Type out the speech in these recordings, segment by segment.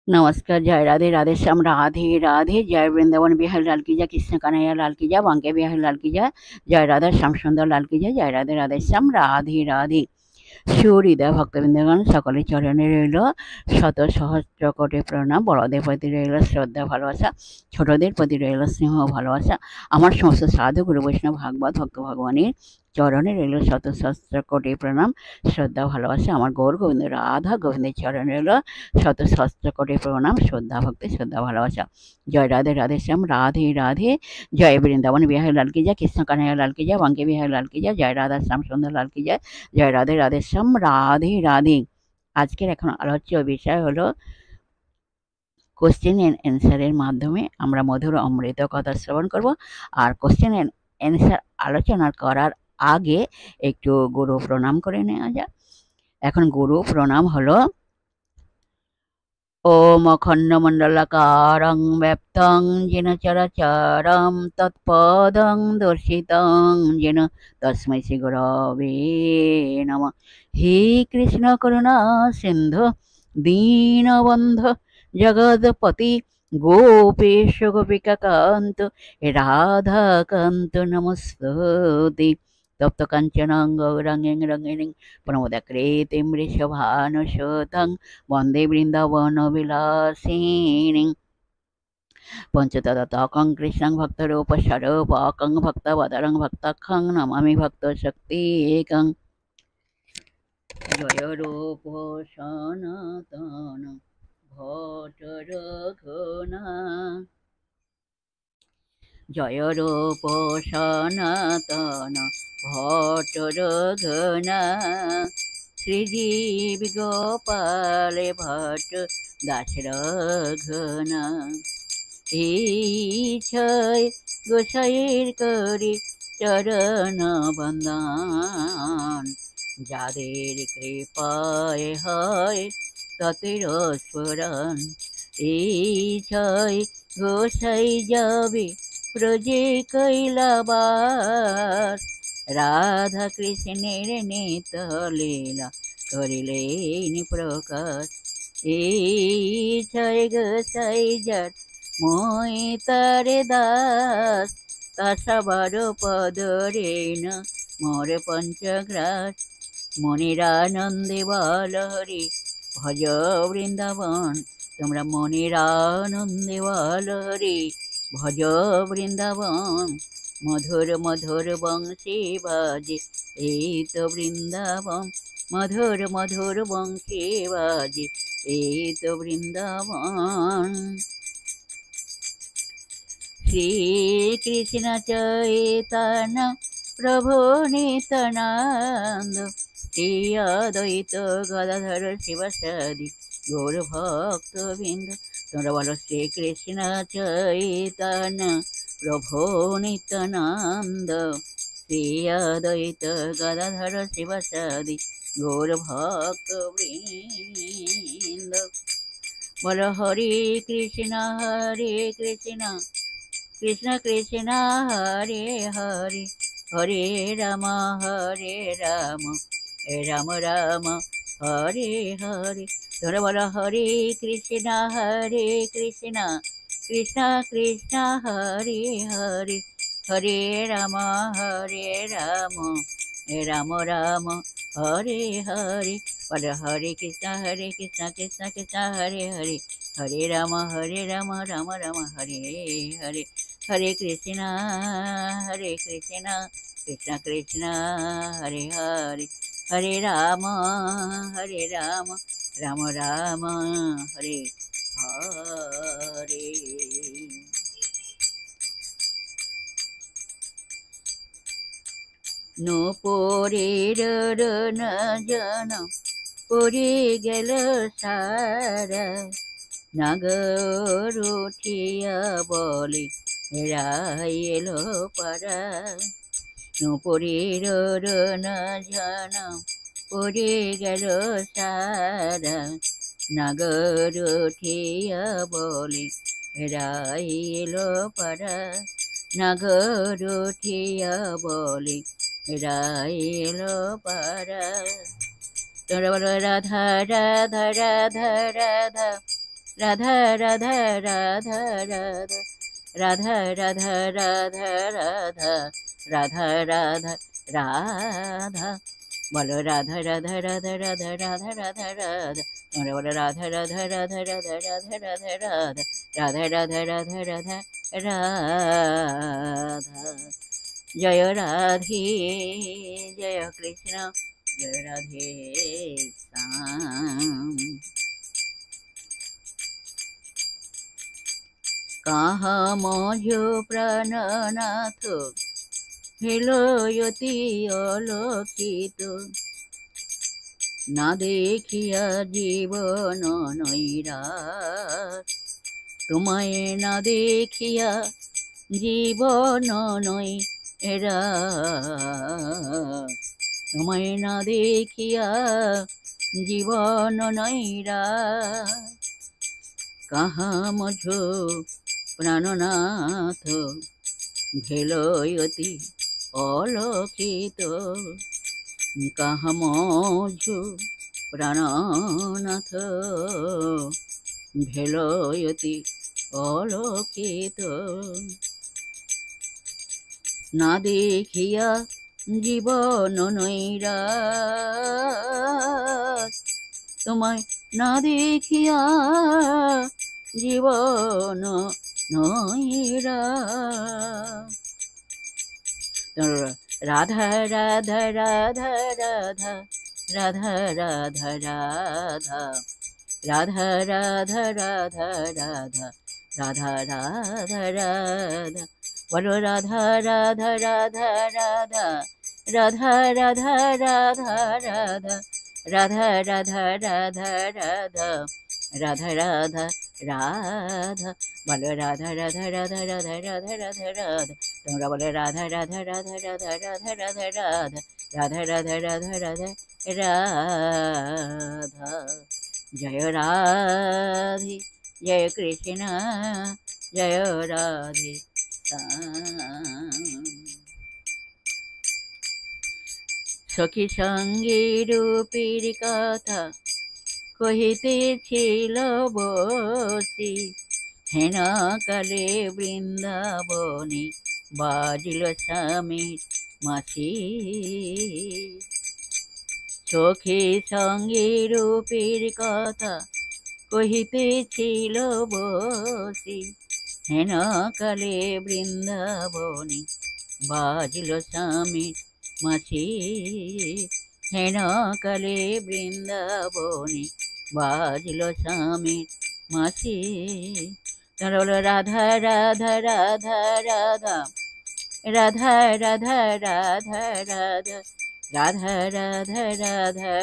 नमस्कार, जय राधे राधे श्याम राधे राधे, जय वृंदावन बिहारी लाल की जय, कृष्ण कन्हैया लाल की जय, बांके बिहारी लाल की जय, जय राधा श्याम सुंदर लाल की जय, जय राधे राधे श्याम राधे राधे। সুহৃদয় ভক্তবৃন্দগণ সকলের চরণে রইল শত সহস্র কোটি প্রণাম। বড়দের প্রতি রইল শ্রদ্ধা ভালোবাসা, ছোটদের প্রতি রইল স্নেহ ভালোবাসা। আমার সমস্ত সাধু গুরু বৈষ্ণব ভাগবত ভক্ত ভগবানের চরণে রইল শত সহস্র কোটি প্রণাম, শ্রদ্ধা ভালোবাসা। আমার গৌর গোবিন্দ রাধা গোবিন্দের চরণে রইল শত সহস্র কোটি প্রণাম, শ্রদ্ধা ভক্তি, শ্রদ্ধা ভালোবাসা। জয় রাধে রাধে শ্যাম রাধে রাধে, জয় বৃন্দাবন বিহারী লাল কি জয়, কৃষ্ণ কানাইয়া লাল কি জয়, বাঙ্কে বিহারী লাল কি জয়, জয় রাধা শ্যাম সুন্দর লাল কি জয়, জয় রাধে রাধে শ্যাম রাধে রাধে। আজকের এখন আলোচ্য বিষয় হলো কোশ্চেন অ্যান্ড অ্যান্সারের মাধ্যমে আমরা মধুর অমৃত কথা শ্রবণ করব। আর কোশ্চেন অ্যান্ড অ্যান্সার আলোচনা করার আগে একটু গুরু প্রণাম করে নেওয়া যাক। এখন গুরু প্রণাম হলো ওম অখণ্ডমণ্ডলাকারং ব্যাপ্তং যেন চরাচরম তৎপদং দর্শিতং যেন তস্मै শ্রী গুরবে নমঃ। হে কৃষ্ণ করুণা সিন্ধু দীনবন্ধু জগৎপতি গোপেশ গোপিকাকান্ত রাধাকান্ত নমস্তুতে। তপ্ত কাঞ্চনং গৌরাঙ্গং রঙ্গিণীং প্রমোদাকৃতিং বৃষভানুসুতং বন্দে বৃন্দাবন বিলাসিনীং। পঞ্চতত্ত্বকং কৃষ্ণং ভক্তরূপ স্বরূপকং ভক্তবদরং ভক্তাখ্যং নমামি ভক্ত শক্তিকং। জয় রূপ সনাতন ভট্ট রঘুনা, জয় রূপ সনাতন ভট্ট রঘুনা, শ্রীজীব গোপাল ভট্ট দাস রঘুনা। ইচ্ছায় গোসাইয়ের করি চরণ বন্দন, যাদের কৃপায় হয় তাদের স্মরণ। ইচ্ছায় গোসাই যাবে ব্রজে কৈলাবাস, রাধা কৃষ্ণের নিত লীলা করিলেন প্রকাশ। ইচ্ছায় গোসাই যার মই তারে দাস, তা সবার পদরেণ মোর পঞ্চগ্রাস। মনির আনন্দে বল হরি ভজ বৃন্দাবন, তোমরা মনির আনন্দে বল হরি ভজ বৃন্দাবন। মধুর মধুর বংশী বাজে এই তো বৃন্দাবন, মধুর মধুর বংশী বাজে এই তো বৃন্দাবন। শ্রীকৃষ্ণ চৈতন্য প্রভু নিত্যানন্দ, শ্রী অদ্বৈত গদাধর শিবাসাদি গৌর ভক্তবৃন্দ। তোমরা বলো শ্রীকৃষ্ণ চৈতন্য প্রভু নিত্যানন্দ, শ্রী অদ্বৈত গদাধর শিবাসাদি গৌর ভক্তবৃন্দ। বলো হরে কৃষ্ণ কৃষ্ণ কৃষ্ণ হরে হরে, হরে রাম রাম রাম হরে হরে। তোমরা বলো হরে কৃষ্ণ কৃষ্ণ কৃষ্ণ হরে হরে, হরে রাম রাম রাম হরে হরে। বলো হরে কৃষ্ণ কৃষ্ণ কৃষ্ণ হরে হরে, হরে রাম রাম রাম হরে হরে। হরে কৃষ্ণ কৃষ্ণ কৃষ্ণ হরে হরে, হরে রাম রাম রাম হরে হরে। নূপুরের জন পড়ে গেল সারা, নাগর উঠিয়া বলে রাই এলো পারা। নূপুরের জন পড়ে গেল সারা, নাগর উঠিয়া বলে রাই এলো পারা। নাগর উঠিয়া বলে রাই এলো পারা। তোমরা বলো রাধা রাধা রাধা রাধা, রাধা রাধা রাধা রাধা রাধা রাধা রাধা রাধা রাধা রাধা বলো রাধা রাধা রাধা রাধা রাধা রাধা রাধা তোমরা বলো রাধা রাধা রাধা রাধা রাধা রাধা রাধা রাধা রাধা রাধা রাধা রাধা জয় রাধে জয় কৃষ্ণ জয় রাধে শ্যাম কাহা মজ প্রাণনাথ হেলয়তি অলক্ষিত না দেখিয়া জীবন নৈরাশ তোমায় না দেখিয়া জীবন নৈরাশ তোমায় না দেখিয়া জীবন নৈরাশ কাহা মঝ প্রাণনাথ ভেলয়তি অলক্ষিত কাহা মঝ প্রাণনাথ ভেলয়তি অলক্ষিত না দেখিয়া জীবন নৈরাশ তোমায় না দেখিয়া জীবন নৈরাশ রাধা রাধা রাধা রাধা রাধা রাধা রাধা রাধা রাধা রাধা রাধা রাধা রাধা রাধা বলো রাধা রাধা রাধা রাধা রাধা রাধা রাধা রাধা রাধা রাধা রাধা রাধা রাধা রাধা রাধা বলো রাধা রাধা রাধা রাধা রাধা রাধা রাধা তোমরা বলো রাধা রাধা রাধা রাধা রাধা রাধা রাধা রাধা রাধা রাধা রাধা রাধা জয় রাধে জয় কৃষ্ণ জয় রাধে সখী সঙ্গে রূপের কথা কহিতেছিল বসি হেন কালে বৃন্দাবনে বাজিল স্বামীর মাসি সখী সঙ্গে রূপের কথা কহিতেছিল বসি হেন কালে বৃন্দাবনে বাজিল স্বামীর মাসি হেন কালে বৃন্দাবনে বাজিল স্বামীর মাসি তোমরা রাধা রাধা রাধা রাধা রাধা রাধা রাধা রাধা রাধা রাধা রাধা রাধা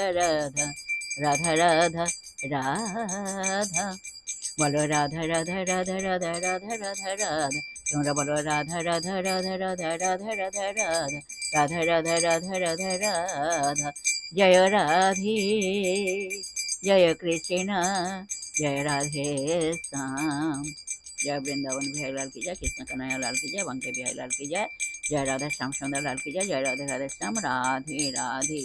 রাধা রাধা রাধা বলো রাধা রাধা রাধা রাধা রাধা রাধা রাধা তোমরা বলো রাধা রাধা রাধা রাধা রাধা রাধা রাধা রাধা রাধা রাধা রাধা রাধা জয় রাধে জয় কৃষ্ণ जय राधे श्याम जय वृंदावन बिहारी लाल की जय कृष्ण कन्हैया लाल की जय बंके बिहारी लाल की जय जय राधा श्याम सुंदर लाल की जय जय राधे राधे श्याम राधे राधे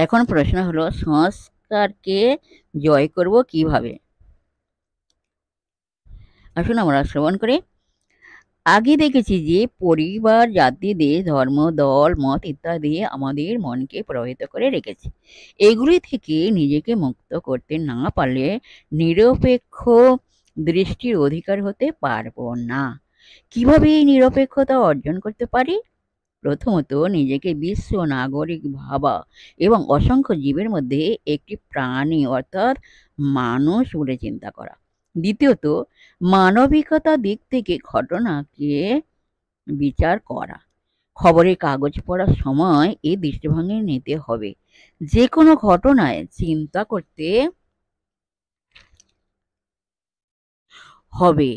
এখন প্রশ্ন হলো সংস্কারকে জয় করব কিভাবে আসুন আমরা শ্রবণ করি আগে দেখেছি যে পরিবার জাতি দেশ ধর্ম দল মত ইত্যাদি আমাদের মনকে প্রভাবিত করে রেখেছে এগুলি থেকে নিজেকে মুক্ত করতে না পারলে নিরপেক্ষ দৃষ্টির অধিকার হতে পারবো না কিভাবে এই নিরপেক্ষতা অর্জন করতে পারি প্রথমত নিজেকে বিশ্ব নাগরিক ভাবা এবং অসংখ্য জীবের মধ্যে একটি প্রাণী অর্থাৎ মানুষ বলে চিন্তা করা দ্বিতীয়ত মানবিকতা দিক থেকে ঘটনাকে বিচার করা খবরের কাগজ পড়ার সময় এই দৃষ্টিভঙ্গি নিতে হবে যে কোনো ঘটনায় চিন্তা করতে হবে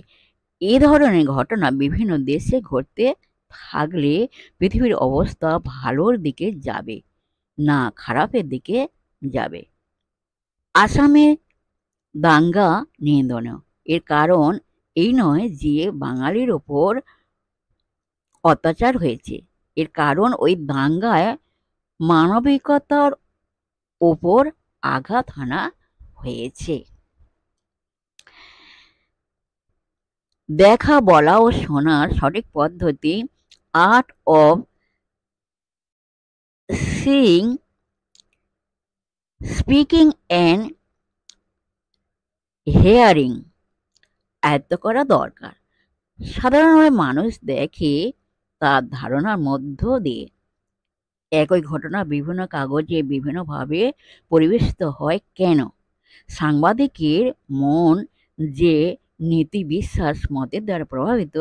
এ ধরনের ঘটনা বিভিন্ন দেশে ঘটতে থাকলে পৃথিবীর অবস্থা ভালোর দিকে যাবে না খারাপের দিকে যাবে আসামে দাঙ্গা নিন্দনীয় এর কারণ এই নয় যে বাঙালির ওপর অত্যাচার হয়েছে। এর কারণ ওই দাঙ্গায় মানবিকতার ওপর আঘাত হানা হয়েছে। দেখা, বলা ও শোনার সঠিক পদ্ধতি, art of seeing, speaking and hearing আয়ত্ত করা দরকার। সাধারণভাবে মানুষ দেখে তার ধারণার মধ্য দিয়ে। একই ঘটনা বিভিন্ন কাগজে বিভিন্নভাবে পরিবেশিত হয় কেন? সাংবাদিকের মন যে নীতি, বিশ্বাস, মতের দ্বারা প্রভাবিত,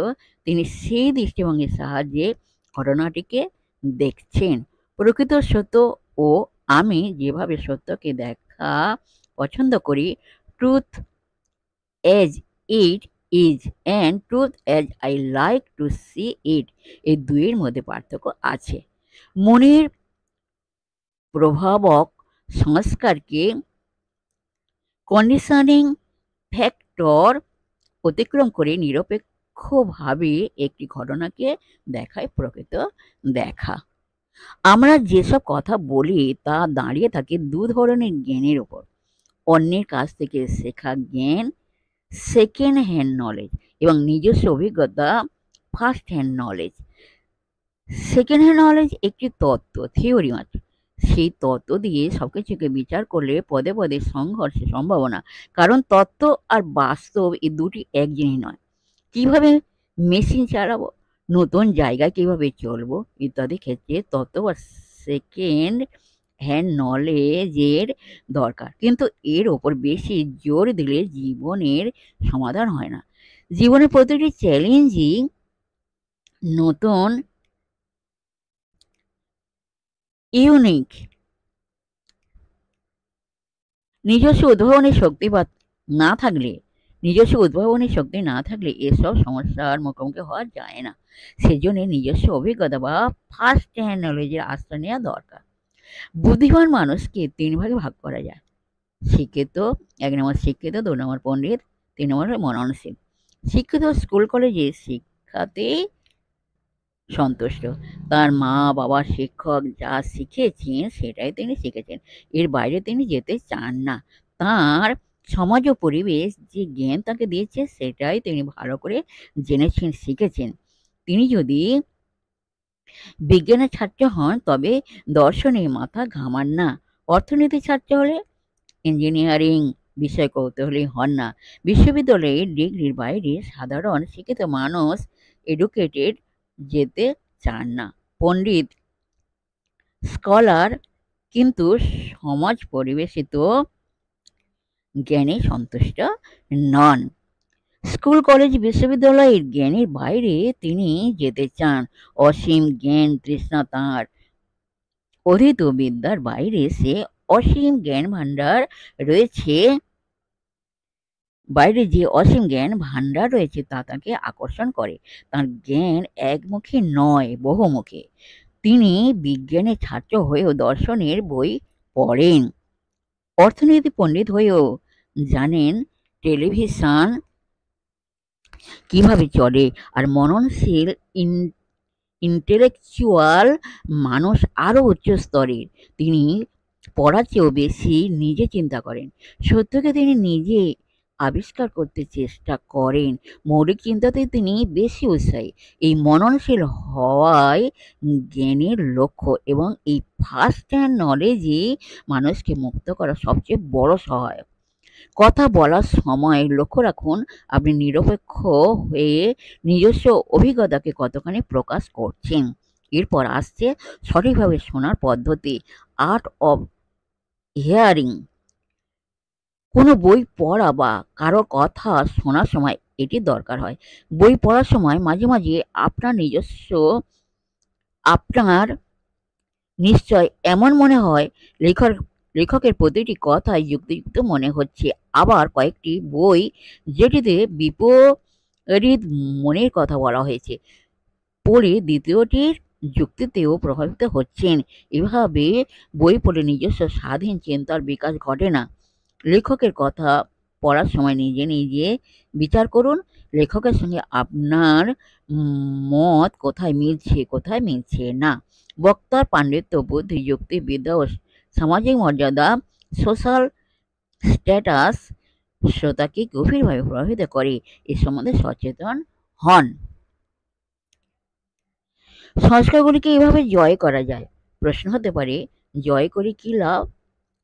তিনি সেই দৃষ্টিভঙ্গির সাহায্যে ঘটনাটিকে দেখছেন। প্রকৃত সত্য ও আমি যেভাবে সত্যকে দেখা পছন্দ করি, truth as it is and truth as I like to see it, এই দুইয়ের মধ্যে পার্থক্য আছে। মনের প্রভাবক সংস্কারকে কন্ডিশনিং ফ্যাক্টর অতিক্রম করে নিরপেক্ষভাবে একটি ঘটনাকে দেখায় প্রকৃত দেখা। আমরা যেসব কথা বলি তা দাঁড়িয়ে থাকে দু ধরনের জ্ঞানের উপর। অন্যের কাছ থেকে শেখা জ্ঞান, সেকেন্ড হ্যান্ড নলেজ, এবং নিজস্ব অভিজ্ঞতা, first hand knowledge. Second hand knowledge একটি তত্ত্ব, থিওরি মাত্র। সেই তত্ত্ব দিয়ে সবকিছুকে বিচার করলে পদে পদে সংঘর্ষের সম্ভাবনা, কারণ তত্ত্ব আর বাস্তব এই দুটি এক জিনিস নয়। কিভাবে মেশিন চালাবো, নতুন জায়গায় কিভাবে চলবো ইত্যাদি ক্ষেত্রে তত্ত্ব বা সেকেন্ড হ্যান্ড নলেজের দরকার, কিন্তু এর ওপর বেশি জোর দিলে জীবনের সমাধান হয় না। জীবনের প্রতিটি চ্যালেঞ্জই নতুন, ইউনিক। নিজস্ব উদ্ভাবনী শক্তি না থাকলে এসব সমস্যার মুখোমুখি হওয়া যায় না। সেজন্য নিজস্ব অভিজ্ঞতা বা ফার্স্ট হ্যান্ড নলেজের আশ্রয় নেওয়া দরকার। বুদ্ধিমান মানুষকে তিন ভাগে ভাগ করা যায়: শিক্ষিত, 1 নম্বর শিক্ষিত, 2 নম্বর পণ্ডিত, 3 নম্বর মননশীল। শিক্ষিত স্কুল কলেজে শিক্ষাতেই সন্তুষ্ট। তার মা বাবা শিক্ষক যা শিখিয়েছেন সেটাই তিনি শিখেছেন, এর বাইরে তিনি যেতে চান না। তার সমাজ ও পরিবেশ যে জ্ঞান তাকে দিয়েছে সেটাই তিনি ভালো করে জেনেছেন, শিখেছেন। তিনি যদি বিজ্ঞানের ছাত্র হন তবে দর্শনে মাথা ঘামান না। অর্থনীতির ছাত্র হলে ইঞ্জিনিয়ারিং বিষয় কৌতূহলী হন না। বিশ্ববিদ্যালয়ের ডিগ্রির বাইরে সাধারণ শিক্ষিত মানুষ এডুকেটেড যেতে চান না। পণ্ডিত, স্কলার কিন্তু সমাজ পরিবেশিত জ্ঞানে সন্তুষ্ট নন। স্কুল কলেজ বিশ্ববিদ্যালয়ের জ্ঞানের বাইরে তিনি যেতে চান। অসীম জ্ঞান তৃষ্ণা তাঁর। অধীত বিদ্যার বাইরে সে অসীম জ্ঞান ভাণ্ডার রয়েছে, বাইরে যে অসীম জ্ঞান ভাণ্ডার রয়েছে তা তাকে আকর্ষণ করে। তার জ্ঞান একমুখী নয়, বহুমুখী। তিনি বিজ্ঞানের ছাত্র হয়েও দর্শনের বই পড়েন, অর্থনীতি পণ্ডিত হয়েও জানেন টেলিভিশন কিভাবে চলে। আর মননশীল ইন্টেলেকচুয়াল মানুষ আরো উচ্চ স্তরের। তিনি পড়ার চেয়েও বেশি নিজে চিন্তা করেন, সত্যকে তিনি নিজে আবিষ্কার করতে চেষ্টা করেন, মৌলিক চিন্তাতে তিনি বেশি উৎসাহী। এই মননশীল হওয়াই জ্ঞানের লক্ষ্য, এবং এই ফার্স্ট হ্যান্ড নলেজই মানুষকে মুক্ত করা সবচেয়ে বড় সহায়ক। কথা বলার সময় লক্ষ্য রাখুন আপনি নিরপেক্ষ হয়ে নিজস্ব অভিজ্ঞতাকে কতখানি প্রকাশ করছেন। এরপর আসছে সঠিকভাবে শোনার পদ্ধতি, আর্ট অফ হিয়ারিং। কোনো বই পড়া বা কারো কথা শোনার সময় এটি দরকার হয়। বই পড়ার সময় মাঝে মাঝে আপনার নিশ্চয় এমন মনে হয় লেখকের প্রতিটি কথাই যুক্তিযুক্ত মনে হচ্ছে। আবার কয়েকটি বই যেটিতে বিপরীত মনের কথা বলা হয়েছে পড়ে দ্বিতীয়টির যুক্তিতেও প্রভাবিত হচ্ছেন। এভাবে বই পড়ে নিজস্ব স্বাধীন চিন্তার বিকাশ ঘটে না। লেখকের কথা পড়ার সময় নিজে নিজে বিচার করুন, লেখকের সঙ্গে আপনার মত কোথায় মিলছে, কোথায় মিলছে না। বক্তার পাণ্ডিত্য, বুদ্ধি, যুক্তি, বিদ্যা ও সামাজিক মর্যাদা, সোশ্যাল স্ট্যাটাস শ্রোতাকে গভীরভাবে প্রভাবিত করে। এ সম্বন্ধে সচেতন হন। সংস্কারগুলিকে এভাবে জয় করা যায়। প্রশ্ন হতে পারে, জয় করে কি লাভ?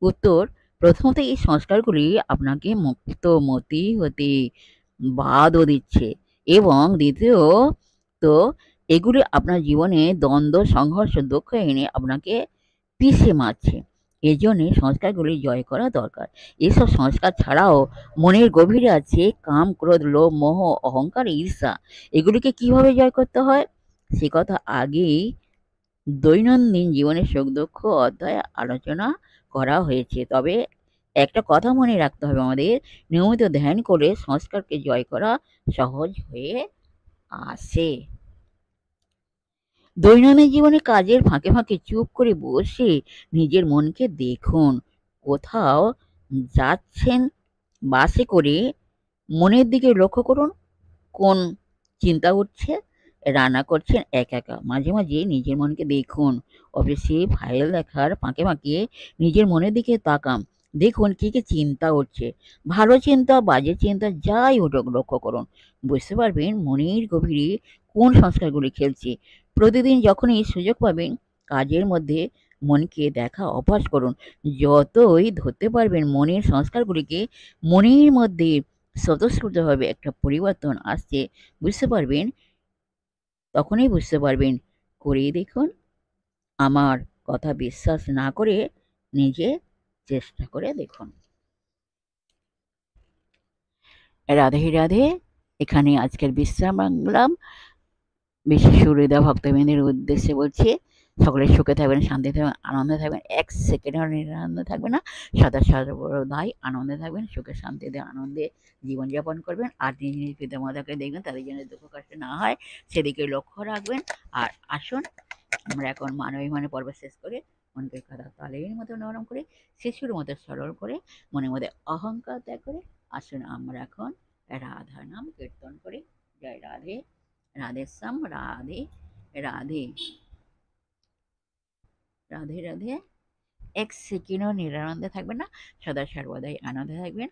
উত্তর, প্রথমত এই সংস্কারগুলি আপনাকে মুক্তমতি হতে বাধা দিচ্ছে এবং দ্বিতীয়ত এগুলি আপনার জীবনে দ্বন্দ্ব, সংঘর্ষ, দুঃখ এনে আপনাকে পিষে মারছে। এজন্য সংস্কারগুলি জয় করা দরকার। এসব সংস্কার ছাড়াও মনের গভীরে আছে কাম, ক্রোধ, লোভ, মোহ, অহংকার, ঈর্ষা। এগুলিকে কিভাবে জয় করতে হয় সে কথা আগেই দৈনন্দিন জীবনের সুখ দুঃখ অধ্যায়ে আলোচনা করা হয়েছে। তবে একটা কথা মনে রাখতে হবে, আমাদের নিয়মিত ধ্যান করে সংস্কারকে জয় করা সহজ হয়ে আসে। দৈনন্দিন জীবনে কাজের ফাঁকে ফাঁকে চুপ করে বসে নিজের মনকে দেখুন। কোথাও যাচ্ছেন বাসে করে, মনের দিকে লক্ষ্য করুন কোন চিন্তা উঠছে। রান্না করছেন একা একা, মাঝে মাঝে নিজের মনকে দেখুন। অফিসে ফাইল দেখার ফাঁকে ফাঁকে নিজের মনের দিকে তাকান, দেখুন কি কি চিন্তা উঠছে। ভালো চিন্তা, বাজে চিন্তা, যাই উঠুক লক্ষ্য করুন। বুঝতে পারবেন মনের গভীরে কোন সংস্কারগুলি খেলছে। প্রতিদিন যখনই সুযোগ পাবেন কাজের মধ্যে মনকে দেখা অভ্যাস করুন। যতই ধরতে পারবেন মনের সংস্কারগুলিকে, মনের মধ্যে স্বতঃস্ফূর্তভাবে একটা পরিবর্তন আসছে তখনই বুঝতে পারবেন। করেই দেখুন। আমার কথা বিশ্বাস না করে নিজে চেষ্টা করে দেখুন। রাধে রাধে। এখানে আজকের বিশ্রাম নিলাম। বিশেষ হৃদয় ভক্তবৃন্দের উদ্দেশ্যে বলছি, সকলে সুখে থাকবেন, শান্তি থাকবেন, আনন্দে থাকবেন, এক সেকেন্ডের নিরানন্দ থাকবে না, সদা সর্বদাই আনন্দে থাকবেন, সুখে শান্তিতে আনন্দে জীবনযাপন করবেন। আর নিজ নিজ পিতামাতাকে দেখবেন তাদের জন্য দুঃখ কষ্ট না হয় সেদিকে লক্ষ্য রাখবেন। আর আসুন আমরা এখন মানবিক পর্ব শেষ করে মনকে কাদা তালের মতো নরম করে, শিশুর মতো সরল করে, মনের মধ্যে অহংকার ত্যাগ করে আসুন আমরা এখন রাধা নাম কীর্তন করি। জয় রাধে। রাধেশ্যাম রাধে রাধে। রাধে রাধে। এক সেকেন্ডও নিরানন্দে থাকবেন না, সদা সর্বদাই আনন্দে থাকবেন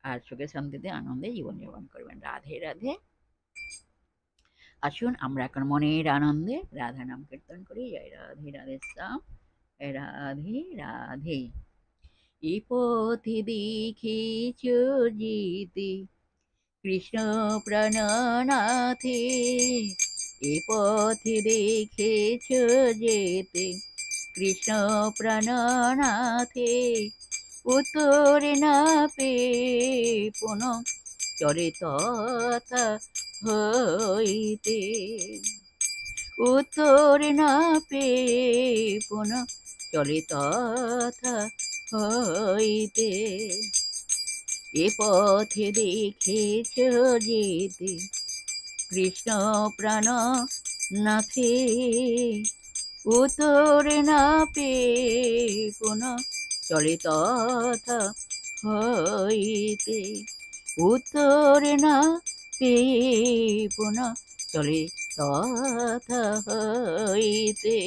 আর সুখে শান্তিতে আনন্দে জীবনযাপন করবেন। রাধে রাধে। আসুন আমরা এখন মনের আনন্দে রাধা নাম কীর্তন করি। জয় রাধে। রাধেশ্যাম রাধে রাধে। এ পথে দেখিছ যেতে কৃষ্ণ প্রাণনাথে, এ পথে দেখেছ যেতে কৃষ্ণ প্রাণনাথে, উত্তরে না পেয়ে পুনঃ চরে তথা হইতে, উত্তরে না পেয়ে পুনঃ চলে তথা হইতে, এ পথে দেখেছ যেতে কৃষ্ণ প্রাণ নাথে, উত্তরে না পেয়ে পুনঃ চলে তথা হইতে, উত্তরে না পেয়ে পুনঃ চলে তথা হইতে।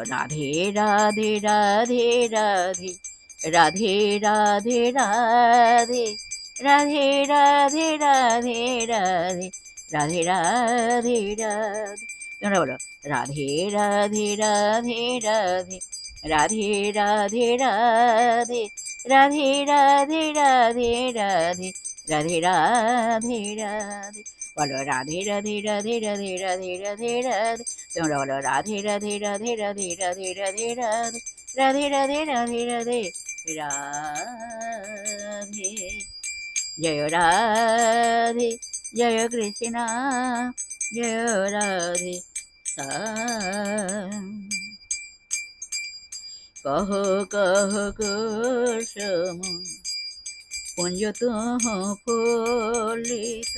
রাধে রাধে রাধে রাধে রাধে রাধে রাধে রাধে রাধে রাধে রাধে রাধে রাধে রাধে। তোমরা বলো রাধে রাধে রাধে রাধে রাধে রাধে রাধে রাধে রাধে রাধে রাধে রাধে রাধে রাধে। বলো রাধে রাধে রাধে রাধে রাধে রাধে রাধে। তোমরা বলো রাধে রাধে রাধে রাধে রাধে রাধে রাধে রাধে রাধে রাধে রাধে রাধে। জয় রাধে জয় কৃষ্ণ জয় রাধে শ্যাম। কহ কহ কুসুম কুঞ্জ তুহ ফুলিত,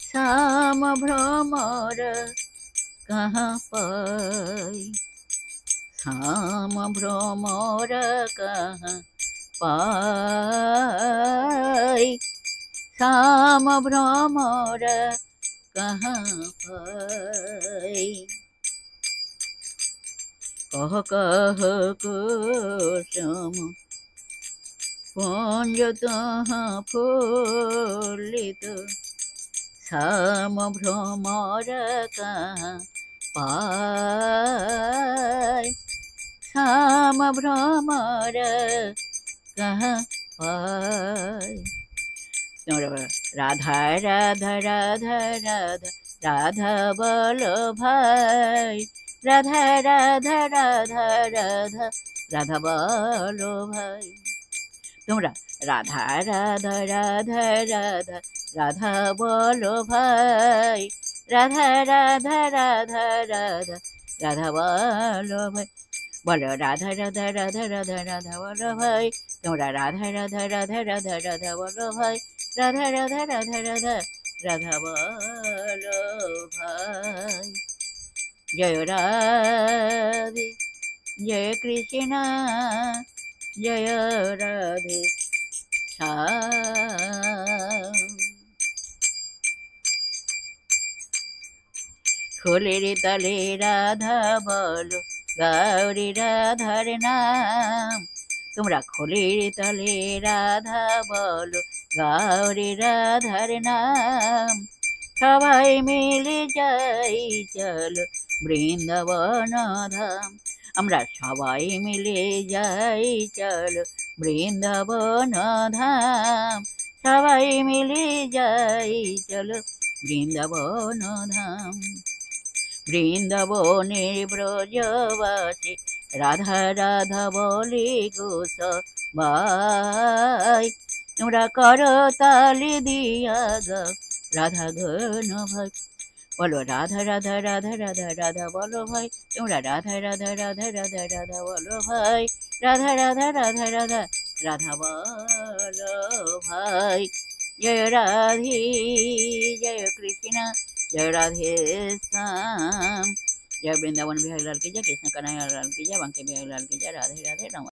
শ্যাম ভ্রমর कहाँ पाई, श्याम भ्रमर कहाँ पाई, श्याम भ्रमर कहाँ पाई। कह कह कुसुम कुंज तहाँ फूलित, श्याम भ्रमर कहाँ पाई। श्याम भ्रमर कहाँ पाई। राधा राधा राधा राधा राधा बोलो भाई। राधा राधा राधा राधा राधा बोलो भाई। তোমরা রাধা রাধা রাধা রাধা রাধা বলো ভাই। রাধা রাধা রাধা রাধা রাধা বলো ভাই। বলো রাধা রাধা রাধা রাধা রাধা বলো ভাই। তোমরা রাধা রাধা রাধা রাধা রাধা বলো ভাই। রাধা রাধা রাধা রাধা রাধা বলো ভাই। জয় রাধে জয় কৃষ্ণ জয় রাধে শ্যাম। খোলের তালে রাধা বলো গৌরী রাধার নাম। তোমরা খোলের তালে রাধা বলো গৌরী রাধার নাম। সবাই মিলে যাই চলো বৃন্দাবন ধাম। আমরা সবাই মিলে যাই চলো বৃন্দাবন ধাম। সবাই মিলে যাই চলো বৃন্দাবন ধাম। বৃন্দাবনের ব্রজবাসী রাধা রাধা বলে গো সবাই। তোমরা করো তালি দিয়া গাও রাধা ঘন ভাই। বলো রাধা রাধা রাধা রাধা রাধা বলো ভাই। তোমরা রাধা রাধা রাধা রাধা রাধা বলো ভাই। রাধা রাধা রাধা রাধা রাধা বলো ভাই। জয় রাধে জয় কৃষ্ণ जय राधे श्याम। जय वृंदावन बिहारी लाल की जय, कृष्ण कन्हैया लाल की जय, बांके बिहारी लाल की जय। राधे राधे नमः।